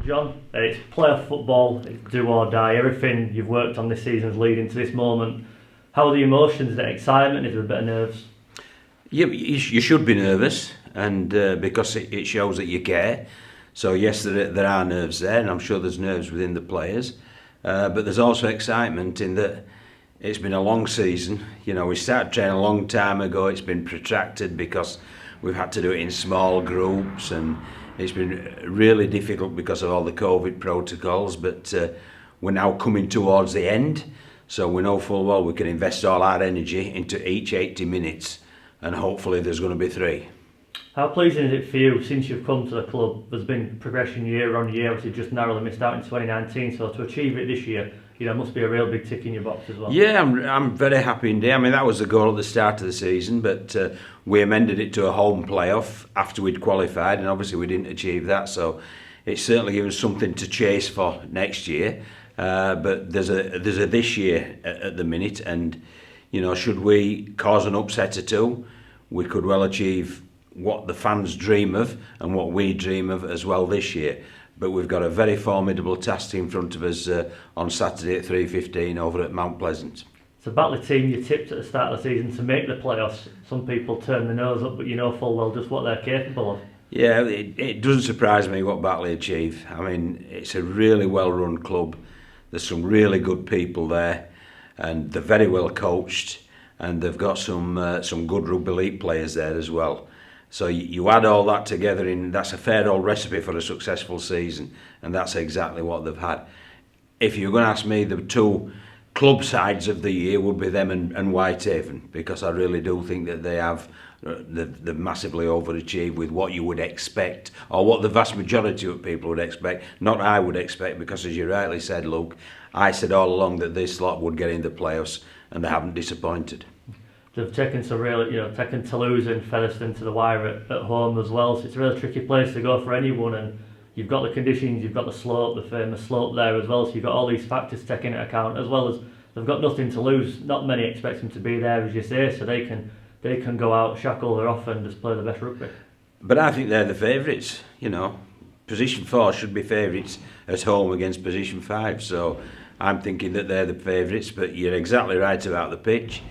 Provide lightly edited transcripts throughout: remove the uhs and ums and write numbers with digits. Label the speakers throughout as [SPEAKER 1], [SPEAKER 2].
[SPEAKER 1] John, it's playoff football, it's do or die. Everything you've worked on this season is leading to this moment. How are the emotions? Is there excitement? Is there a bit of nerves?
[SPEAKER 2] You should be nervous, and because it shows that you care. So yes, there are nerves there, and I'm sure there's nerves within the players. But there's also excitement in that it's been a long season. You know, we started training a long time ago. It's been protracted because we've had to do it in small groups, and it's been really difficult because of all the COVID protocols. But we're now coming towards the end, so we know full well we can invest all our energy into each 80 minutes, and hopefully there's going to be 3.
[SPEAKER 1] How pleasing is it for you, since you've come to the club? There's been progression year on year. Obviously, just narrowly missed out in 2019. So to achieve it this year, you know, must be a real big tick in your box as well.
[SPEAKER 2] Yeah, I'm very happy indeed. I mean, that was the goal at the start of the season, but we amended it to a home playoff after we'd qualified, and obviously we didn't achieve that. So it's certainly given us something to chase for next year. But there's a this year at the minute, and you know, should we cause an upset or two, we could well achieve what the fans dream of and what we dream of as well this year. But we've got a very formidable task in front of us on Saturday at 3:15 over at Mount Pleasant.
[SPEAKER 1] It's a Batley team you tipped at the start of the season to make the playoffs. Some people turn their nose up, but you know full well just what they're capable of.
[SPEAKER 2] Yeah, it doesn't surprise me what Batley achieve. I mean, it's a really well-run club. There's some really good people there, and they're very well coached, and they've got some good rugby league players there as well. So you add all that together, that's a fair old recipe for a successful season, and that's exactly what they've had. If you're going to ask me, the 2 club sides of the year would be them and Whitehaven, because I really do think that they've massively overachieved with what you would expect, or what the vast majority of people would expect. Not I would expect, because as you rightly said, Luke, I said all along that this lot would get in the playoffs, and they haven't disappointed.
[SPEAKER 1] They've taken some real, taken Toulouse and Featherstone to the wire at home as well. So it's a really tricky place to go for anyone. And you've got the conditions, you've got the slope, the famous slope there as well. So you've got all these factors taken into account, as well as they've got nothing to lose. Not many expect them to be there, as you say. So they can go out, shackle her off, and just play the best rugby.
[SPEAKER 2] But I think they're the favourites. You know, position 4 should be favourites at home against position 5. So I'm thinking that they're the favourites. But you're exactly right about the pitch.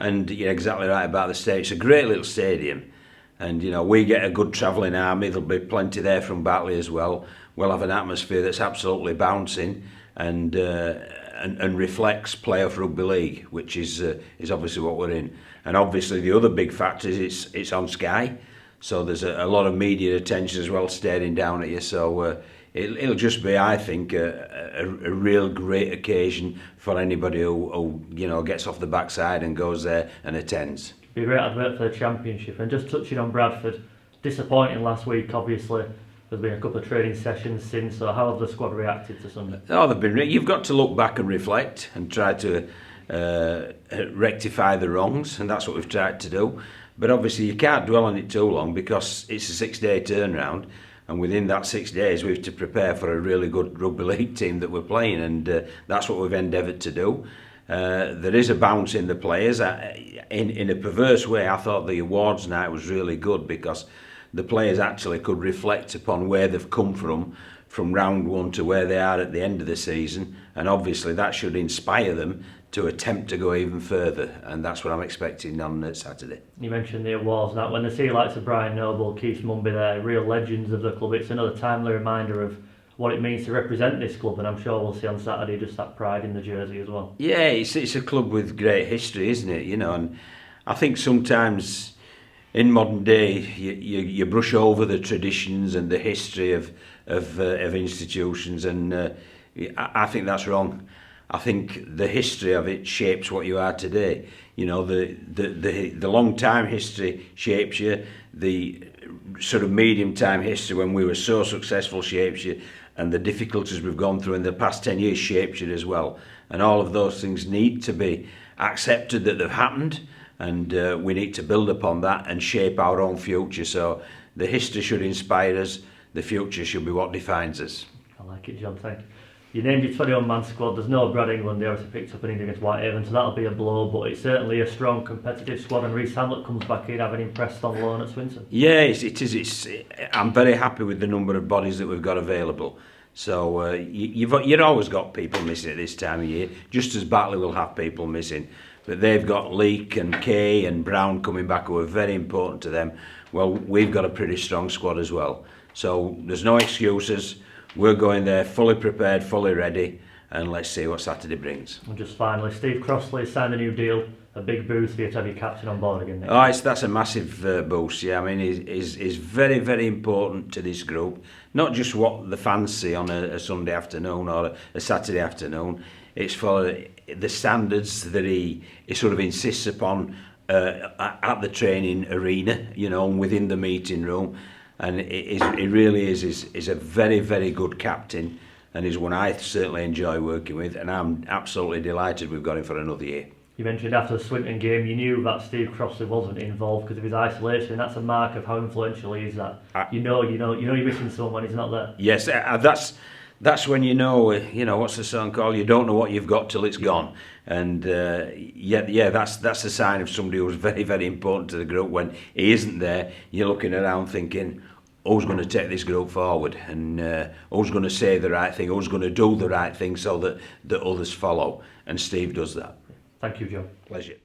[SPEAKER 2] And you're exactly right about the stadium. It's a great little stadium, and you know, we get a good travelling army. There'll be plenty there from Batley as well. We'll have an atmosphere that's absolutely bouncing and reflects playoff rugby league, which is obviously what we're in. And obviously the other big factor is it's on Sky, so there's a lot of media attention as well staring down at you. So it'll just be, I think, a real great occasion for anybody who gets off the backside and goes there and attends.
[SPEAKER 1] Be a great advert for the championship. And just touching on Bradford, disappointing last week. Obviously, there's been a couple of training sessions since. So how have the squad reacted to Sunday?
[SPEAKER 2] Oh, they've been. You've got to look back and reflect and try to rectify the wrongs, and that's what we've tried to do. But obviously, you can't dwell on it too long because it's a 6-day turnaround. And within that 6 days, we have to prepare for a really good rugby league team that we're playing, and that's what we've endeavoured to do. There is a bounce in the players. In a perverse way, I thought the awards night was really good because the players actually could reflect upon where they've come from round 1 to where they are at the end of the season, and obviously that should inspire them to attempt to go even further, and that's what I'm expecting on Saturday.
[SPEAKER 1] You mentioned the awards now. When they see likes of Brian Noble, Keith Mumby there, real legends of the club, it's another timely reminder of what it means to represent this club, and I'm sure we'll see on Saturday just that pride in the jersey as well.
[SPEAKER 2] Yeah, it's a club with great history, isn't it? You know, and I think sometimes in modern day you brush over the traditions and the history of institutions, and I think that's wrong. I think the history of it shapes what you are today. You know, the long time history shapes you. The sort of medium time history when we were so successful shapes you, and the difficulties we've gone through in the past 10 years shapes you as well. And all of those things need to be accepted that they've happened, and we need to build upon that and shape our own future. So the history should inspire us. The future should be what defines us.
[SPEAKER 1] I like it, John. Thank you. You named your 21-man squad. There's no Brad England. They obviously picked up an injury against Whitehaven, so that'll be a blow. But it's certainly a strong, competitive squad. And Reece Hamlet comes back in, having impressed on loan at Swinton.
[SPEAKER 2] Yeah, it is. I'm very happy with the number of bodies that we've got available. So you've always got people missing at this time of year, just as Batley will have people missing. But they've got Leake and Kay and Brown coming back, who are very important to them. Well, we've got a pretty strong squad as well. So there's no excuses. We're going there fully prepared, fully ready, and let's see what Saturday brings.
[SPEAKER 1] And just finally, Steve Crossley signed a new deal. A big boost for you to have your captain on board again next
[SPEAKER 2] year. That's a massive boost. Yeah, I mean, he's very, very important to this group. Not just what the fans see on a Sunday afternoon or a Saturday afternoon. It's for the standards that he sort of insists upon at the training arena, you know, within the meeting room. And he really is a very, very good captain, and he's one I certainly enjoy working with, and I'm absolutely delighted we've got him for another year.
[SPEAKER 1] You mentioned after the Swinton game you knew that Steve Crossley wasn't involved because of his isolation, and that's a mark of how influential he is. That you know you're missing someone when he's not there.
[SPEAKER 2] Yes, that's when you know what's the song called? You don't know what you've got till it's gone. And that's a sign of somebody who's very, very important to the group. When he isn't there, you're looking around thinking, who's going to take this group forward, and who's going to say the right thing, who's going to do the right thing so that others follow. And Steve does that.
[SPEAKER 1] Thank you, Joe.
[SPEAKER 2] Pleasure.